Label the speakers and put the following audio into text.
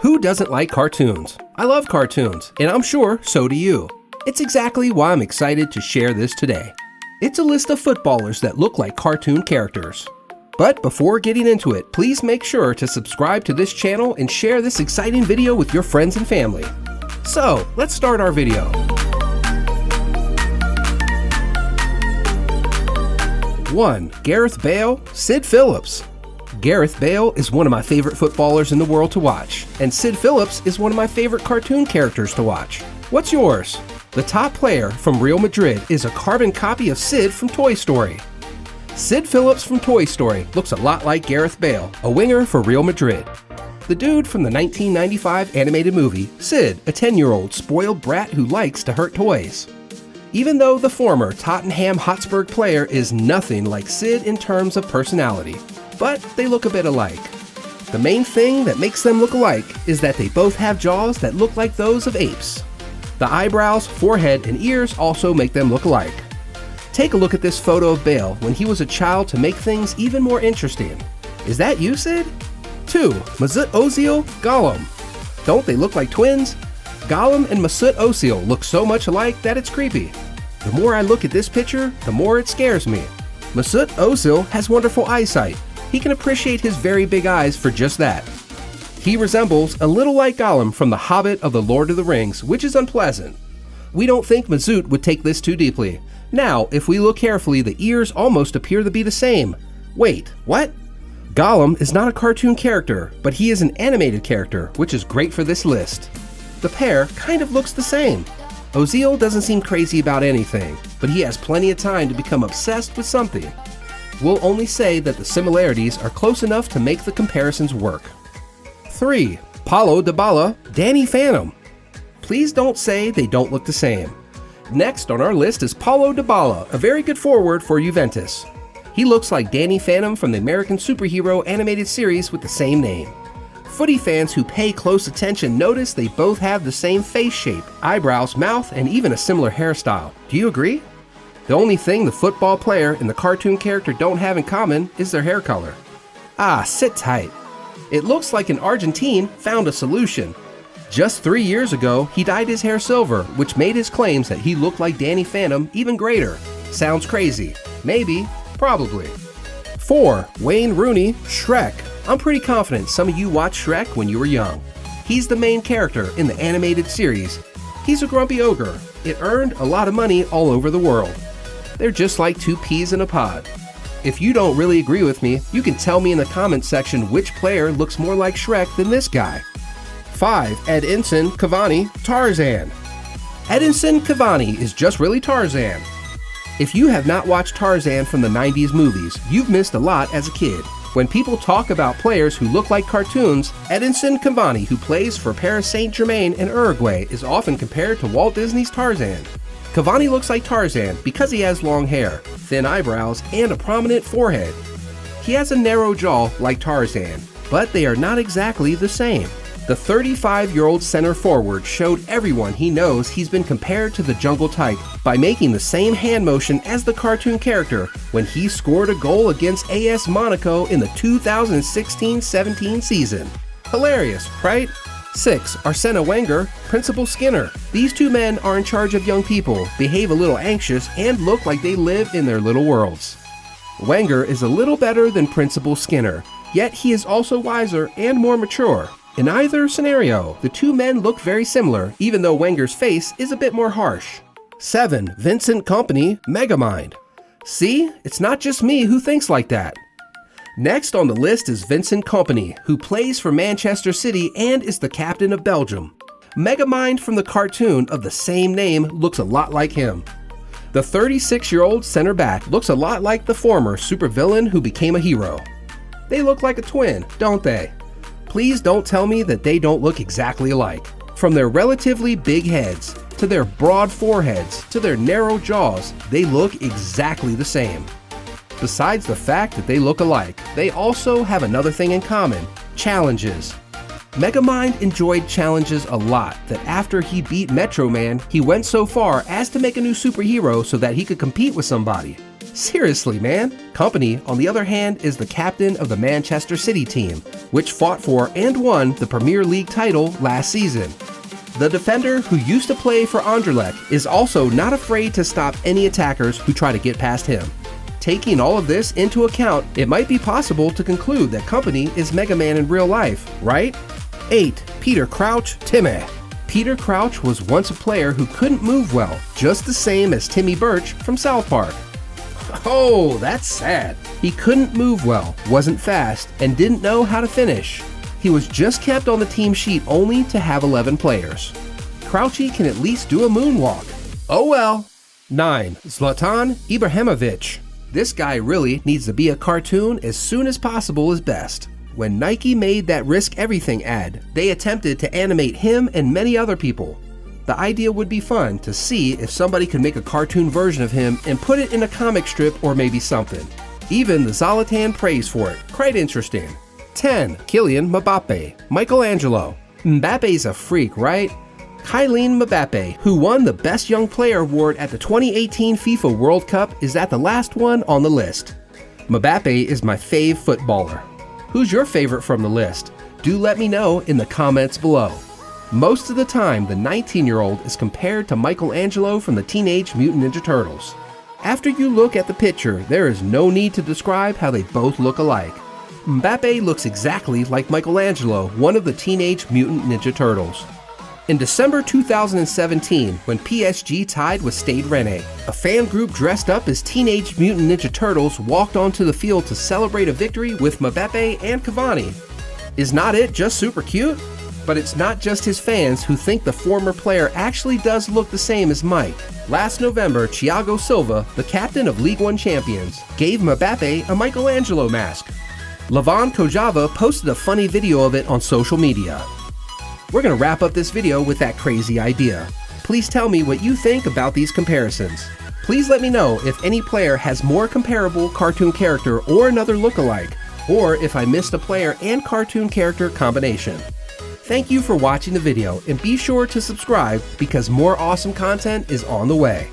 Speaker 1: Who doesn't like cartoons? I love cartoons, and I'm sure so do you. It's exactly why I'm excited to share this today. It's a list of footballers that look like cartoon characters. But before getting into it, please make sure to subscribe to this channel and share this exciting video with your friends and family. So, let's start our video. 1. Gareth Bale, Sid Phillips. Gareth Bale is one of my favorite footballers in the world to watch, and Sid Phillips is one of my favorite cartoon characters to watch. What's yours? The top player from Real Madrid is a carbon copy of Sid from Toy Story. Sid Phillips from Toy Story looks a lot like Gareth Bale, a winger for Real Madrid. The dude from the 1995 animated movie, Sid, a 10-year-old spoiled brat who likes to hurt toys. Even though the former Tottenham Hotspur player is nothing like Sid in terms of personality, but they look a bit alike. The main thing that makes them look alike is that they both have jaws that look like those of apes. The eyebrows, forehead, and ears also make them look alike. Take a look at this photo of Bale when he was a child to make things even more interesting. Is that you, Sid? 2. Mesut Ozil Gollum. Don't they look like twins? Gollum and Mesut Ozil look so much alike that it's creepy. The more I look at this picture, the more it scares me. Mesut Ozil has wonderful eyesight. He can appreciate his very big eyes for just that. He resembles a little like Gollum from The Hobbit of the Lord of the Rings, which is unpleasant. We don't think Mesut would take this too deeply. Now, if we look carefully, the ears almost appear to be the same. Wait, what? Gollum is not a cartoon character, but he is an animated character, which is great for this list. The pair kind of looks the same. Ozil doesn't seem crazy about anything, but he has plenty of time to become obsessed with something. We'll only say that the similarities are close enough to make the comparisons work. 3. Paulo Dybala, Danny Phantom. Please don't say they don't look the same. Next on our list is Paulo Dybala, a very good forward for Juventus. He looks like Danny Phantom from the American superhero animated series with the same name. Footy fans who pay close attention notice they both have the same face shape, eyebrows, mouth, and even a similar hairstyle. Do you agree? The only thing the football player and the cartoon character don't have in common is their hair color. Ah, sit tight. It looks like an Argentine found a solution. Just 3 years ago, he dyed his hair silver, which made his claims that he looked like Danny Phantom even greater. Sounds crazy. Maybe. Probably. 4. Wayne Rooney, Shrek. I'm pretty confident some of you watched Shrek when you were young. He's the main character in the animated series. He's a grumpy ogre. It earned a lot of money all over the world. They're just like two peas in a pod. If you don't really agree with me, you can tell me in the comments section which player looks more like Shrek than this guy. 5. Edinson Cavani, Tarzan. Edinson Cavani is just really Tarzan. If you have not watched Tarzan from the 90s movies, you've missed a lot as a kid. When people talk about players who look like cartoons, Edinson Cavani, who plays for Paris Saint-Germain and Uruguay, is often compared to Walt Disney's Tarzan. Cavani looks like Tarzan because he has long hair, thin eyebrows, and a prominent forehead. He has a narrow jaw like Tarzan, but they are not exactly the same. The 35-year-old center forward showed everyone he knows he's been compared to the Jungle Tyke by making the same hand motion as the cartoon character when he scored a goal against AS Monaco in the 2016-17 season. Hilarious, right? 6. Arsene Wenger, Principal Skinner. These two men are in charge of young people, behave a little anxious, and look like they live in their little worlds. Wenger is a little better than Principal Skinner, yet he is also wiser and more mature. In either scenario, the two men look very similar, even though Wenger's face is a bit more harsh. 7. Vincent Kompany, Megamind. See, it's not just me who thinks like that. Next on the list is Vincent Kompany, who plays for Manchester City and is the captain of Belgium. Megamind from the cartoon of the same name looks a lot like him. The 36-year-old center back looks a lot like the former supervillain who became a hero. They look like a twin, don't they? Please don't tell me that they don't look exactly alike. From their relatively big heads, to their broad foreheads, to their narrow jaws, they look exactly the same. Besides the fact that they look alike, they also have another thing in common: challenges. Megamind enjoyed challenges a lot, that after he beat Metro Man, he went so far as to make a new superhero so that he could compete with somebody. Seriously, man. Kompany, on the other hand, is the captain of the Manchester City team, which fought for and won the Premier League title last season. The defender, who used to play for Anderlecht, is also not afraid to stop any attackers who try to get past him. Taking all of this into account, it might be possible to conclude that Kompany is Mega Man in real life, right? 8. Peter Crouch, Timmy. Peter Crouch was once a player who couldn't move well, just the same as Timmy Birch from South Park. Oh, that's sad. He couldn't move well, wasn't fast, and didn't know how to finish. He was just kept on the team sheet only to have 11 players. Crouchy can at least do a moonwalk. Oh well. 9. Zlatan Ibrahimovic. This guy really needs to be a cartoon as soon as possible is best. When Nike made that Risk Everything ad, they attempted to animate him and many other people. The idea would be fun to see if somebody could make a cartoon version of him and put it in a comic strip or maybe something. Even the Zlatan praised for it. Quite interesting. 10. Kylian Mbappe. Michelangelo. Mbappe's a freak, right? Kylian Mbappe, who won the Best Young Player award at the 2018 FIFA World Cup, is at the last one on the list. Mbappe is my fave footballer. Who's your favorite from the list? Do let me know in the comments below. Most of the time, the 19-year-old is compared to Michelangelo from the Teenage Mutant Ninja Turtles. After you look at the picture, there is no need to describe how they both look alike. Mbappe looks exactly like Michelangelo, one of the Teenage Mutant Ninja Turtles. In December 2017, when PSG tied with Stade Rennais, a fan group dressed up as Teenage Mutant Ninja Turtles walked onto the field to celebrate a victory with Mbappe and Cavani. Is not it just super cute? But it's not just his fans who think the former player actually does look the same as Mike. Last November, Thiago Silva, the captain of League One champions, gave Mbappe a Michelangelo mask. Lavon Kojava posted a funny video of it on social media. We're going to wrap up this video with that crazy idea. Please tell me what you think about these comparisons. Please let me know if any player has more comparable cartoon character or another lookalike, or if I missed a player and cartoon character combination. Thank you for watching the video, and be sure to subscribe because more awesome content is on the way.